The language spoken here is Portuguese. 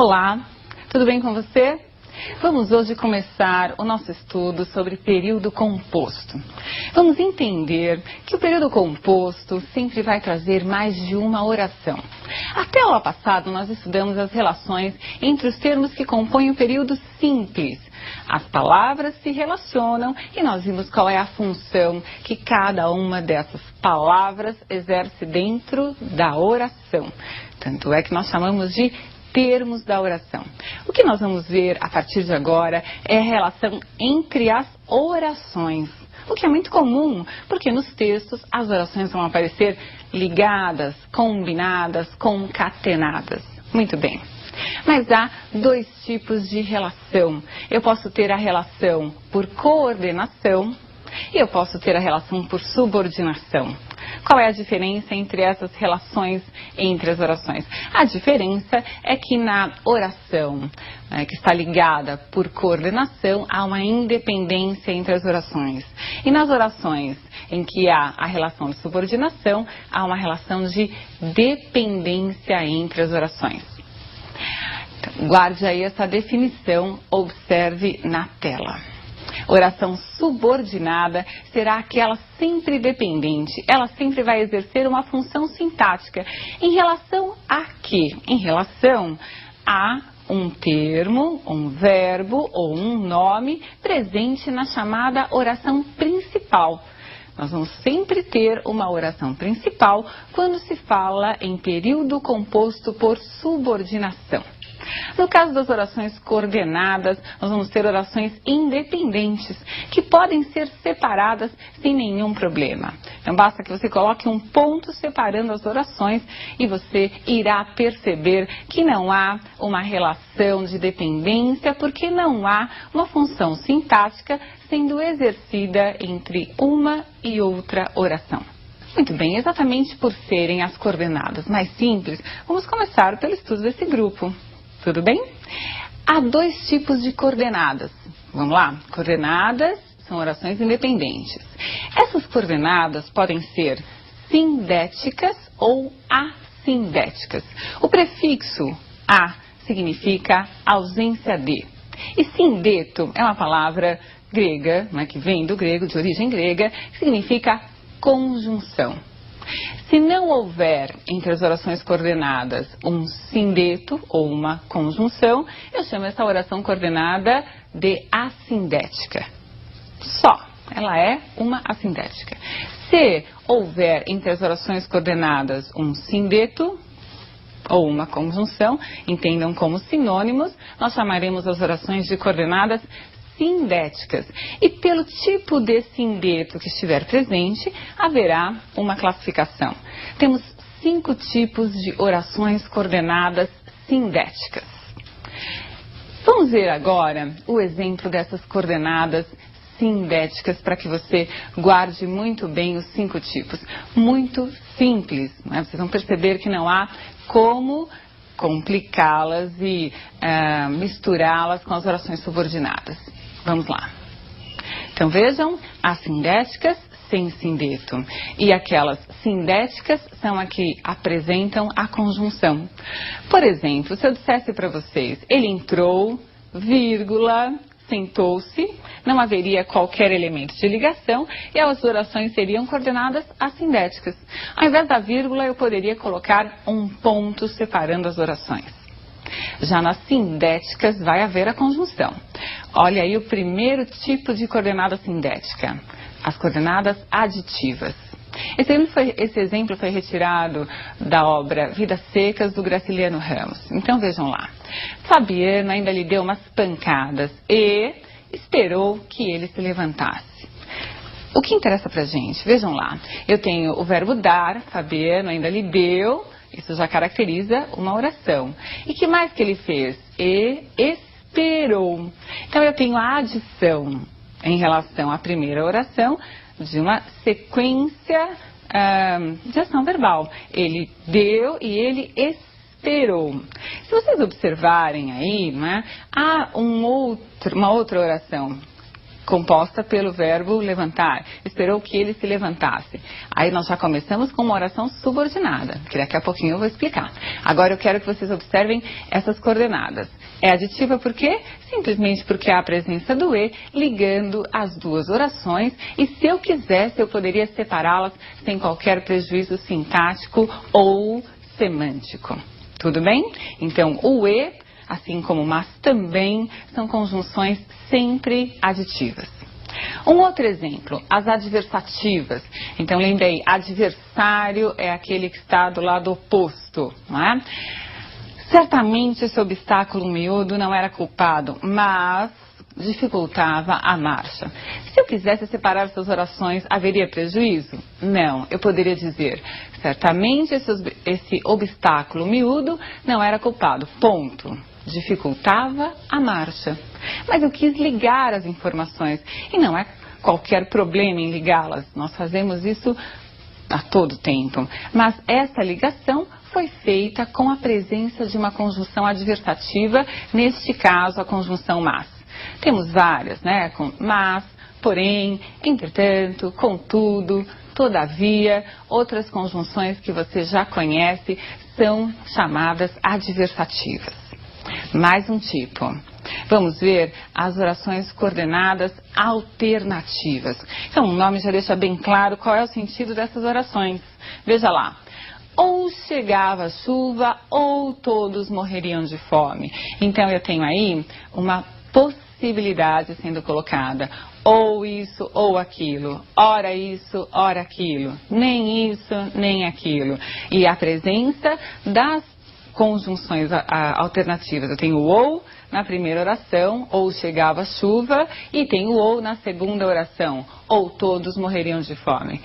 Olá, tudo bem com você? Vamos hoje começar o nosso estudo sobre período composto. Vamos entender que o período composto sempre vai trazer mais de uma oração. Até a aula passada nós estudamos as relações entre os termos que compõem o período simples. As palavras se relacionam e nós vimos qual é a função que cada uma dessas palavras exerce dentro da oração. Tanto é que nós chamamos de termos da oração. O que nós vamos ver a partir de agora é a relação entre as orações. O que é muito comum, porque nos textos as orações vão aparecer ligadas, combinadas, concatenadas. Muito bem. Mas há dois tipos de relação. Eu posso ter a relação por coordenação e eu posso ter a relação por subordinação. Qual é a diferença entre essas relações entre as orações? A diferença é que na oração que está ligada por coordenação, há uma independência entre as orações. E nas orações em que há a relação de subordinação, há uma relação de dependência entre as orações. Então, guarde aí essa definição, observe na tela. Oração subordinada será aquela sempre dependente. Ela sempre vai exercer uma função sintática. Em relação a quê? Em relação a um termo, um verbo ou um nome presente na chamada oração principal. Nós vamos sempre ter uma oração principal quando se fala em período composto por subordinação. No caso das orações coordenadas, nós vamos ter orações independentes, que podem ser separadas sem nenhum problema. Então basta que você coloque um ponto separando as orações e você irá perceber que não há uma relação de dependência, porque não há uma função sintática sendo exercida entre uma e outra oração. Muito bem, exatamente por serem as coordenadas mais simples, vamos começar pelo estudo desse grupo. Tudo bem? Há dois tipos de coordenadas. Vamos lá? Coordenadas são orações independentes. Essas coordenadas podem ser sindéticas ou assindéticas. O prefixo a significa ausência de. E sindeto é uma palavra grega, né, que vem do grego, de origem grega, que significa conjunção. Se não houver entre as orações coordenadas um sindeto ou uma conjunção, eu chamo essa oração coordenada de assindética. Só, ela é uma assindética. Se houver entre as orações coordenadas um sindeto ou uma conjunção, entendam como sinônimos, nós chamaremos as orações de coordenadas sindéticas. E pelo tipo de sindeto que estiver presente, haverá uma classificação. Temos 5 tipos de orações coordenadas sindéticas. Vamos ver agora o exemplo dessas coordenadas sindéticas para que você guarde muito bem os 5 tipos. Muito simples, né? Vocês vão perceber que não há como complicá-las e misturá-las com as orações subordinadas. Vamos lá. Então vejam, as sindéticas sem sindeto. E aquelas sindéticas são as que apresentam a conjunção. Por exemplo, se eu dissesse para vocês, ele entrou, vírgula, sentou-se, não haveria qualquer elemento de ligação e as orações seriam coordenadas assindéticas. Ao invés da vírgula, eu poderia colocar um ponto separando as orações. Já nas sindéticas vai haver a conjunção. Olha aí o primeiro tipo de coordenada sindética, as coordenadas aditivas. Esse exemplo foi retirado da obra Vidas Secas, do Graciliano Ramos. Então vejam lá. Fabiano ainda lhe deu umas pancadas e esperou que ele se levantasse. O que interessa pra gente? Vejam lá. Eu tenho o verbo dar, Fabiano ainda lhe deu. Isso já caracteriza uma oração. E que mais que ele fez? E esperou. Então eu tenho a adição em relação à primeira oração de uma sequência de ação verbal. Ele deu e ele esperou. Se vocês observarem aí, né, há uma outra oração composta pelo verbo levantar. Esperou que ele se levantasse. Aí nós já começamos com uma oração subordinada, que daqui a pouquinho eu vou explicar. Agora eu quero que vocês observem essas coordenadas. É aditiva por quê? Simplesmente porque há a presença do E ligando as duas orações, e se eu quisesse eu poderia separá-las sem qualquer prejuízo sintático ou semântico. Tudo bem? Então o E, assim como mas também, são conjunções sempre aditivas. Um outro exemplo, as adversativas. Então lembrei, adversário é aquele que está do lado oposto, não é? Certamente esse obstáculo miúdo não era culpado, mas dificultava a marcha. Se eu quisesse separar essas orações, haveria prejuízo? Não, eu poderia dizer, certamente esse obstáculo miúdo não era culpado, ponto. Dificultava a marcha. Mas eu quis ligar as informações, e não é qualquer problema em ligá-las, nós fazemos isso a todo tempo. Mas essa ligação foi feita com a presença de uma conjunção adversativa, neste caso a conjunção mas. Temos várias, né? Com mas, porém, entretanto, contudo, todavia, outras conjunções que você já conhece são chamadas adversativas. Mais um tipo. Vamos ver as orações coordenadas alternativas. Então, o nome já deixa bem claro qual é o sentido dessas orações. Veja lá. Ou chegava a chuva, ou todos morreriam de fome. Então, eu tenho aí uma possibilidade sendo colocada. Ou isso, ou aquilo. Ora isso, ora aquilo. Nem isso, nem aquilo. E a presença das conjunções alternativas. Eu tenho o ou na primeira oração, ou chegava a chuva, e tenho o ou na segunda oração, ou todos morreriam de fome.